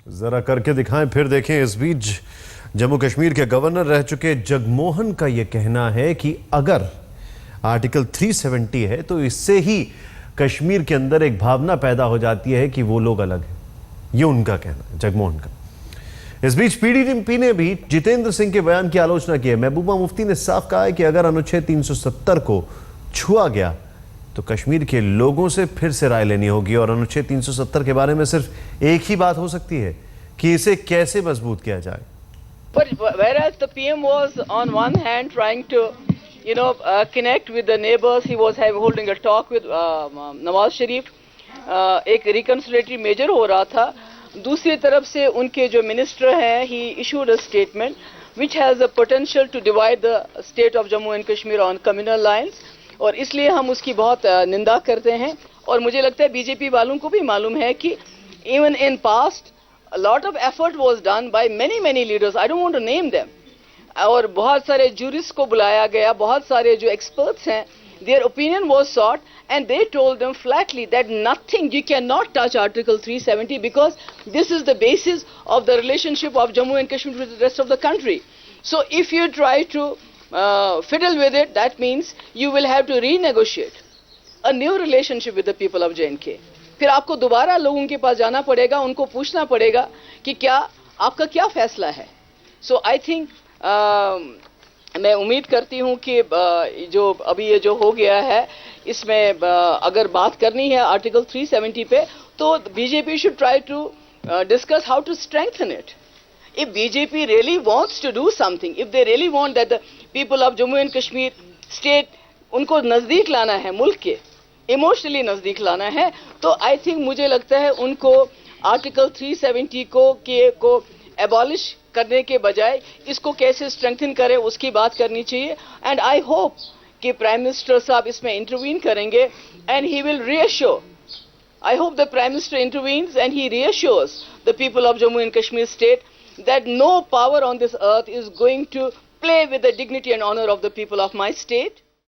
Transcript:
जरा करके दिखाएं फिर देखें। इस बीच जम्मू कश्मीर के गवर्नर रह चुके जगमोहन का यह कहना है कि अगर आर्टिकल 370 है तो इससे ही कश्मीर के अंदर एक भावना पैदा हो जाती है कि वो लोग अलग हैं। ये उनका कहना है, जगमोहन का। इस बीच पीडीपी ने भी जितेंद्र सिंह के बयान की आलोचना की है। महबूबा मुफ्ती ने साफ कहा है कि अगर अनुच्छेद 370 को छुआ गया तो कश्मीर के लोगों से फिर से राय लेनी होगी और अनुच्छेद 370 के बारे में सिर्फ एक ही बात हो सकती है कि इसे कैसे मजबूत किया जाए। But whereas the PM was on one hand trying to, connect with the neighbors, he was holding a talk with Nawaz Sharif, एक reconciliatory measure हो रहा था। दूसरी तरफ से उनके जो मिनिस्टर हैं, he issued a statement which has the potential to divide the state of Jammu and Kashmir on communal lines, और इसलिए हम उसकी बहुत निंदा करते हैं। और मुझे लगता है बीजेपी वालों को भी मालूम है कि even in past a lot of effort was done by many leaders, I don't want to name them, और बहुत सारे jurists को बुलाया गया, बहुत सारे जो experts हैं, their opinion was sought and they told them flatly that nothing, you cannot touch Article 370 because this is the basis of the relationship of Jammu and Kashmir with the rest of the country. So if you try to fiddle with it, that means you will have to renegotiate a new relationship with the people of J&K. फिर आपको दोबारा लोगों के पास जाना पड़ेगा, उनको पूछना पड़ेगा कि क्या आपका क्या फैसला है। सो आई थिंक मैं उम्मीद करती हूं कि जो अभी ये जो हो गया है, इसमें अगर बात करनी है आर्टिकल 370 पे, तो BJP should try to discuss how to strengthen it. If BJP really wants to do something, if they really want that the people of Jammu and Kashmir state उनको नजदीक लाना है, मुल्क के इमोशनली नजदीक लाना है, तो आई थिंक मुझे लगता है उनको आर्टिकल 370 को एबॉलिश करने के बजाय इसको कैसे स्ट्रेंथन करें उसकी बात करनी चाहिए। एंड आई होप कि प्राइम मिनिस्टर साहब इसमें इंटरवीन करेंगे and he will reassure, I hope the Prime Minister intervenes and he reassures the people of Jammu and Kashmir state that no power on this earth is going to play with the dignity and honor of the people of my state.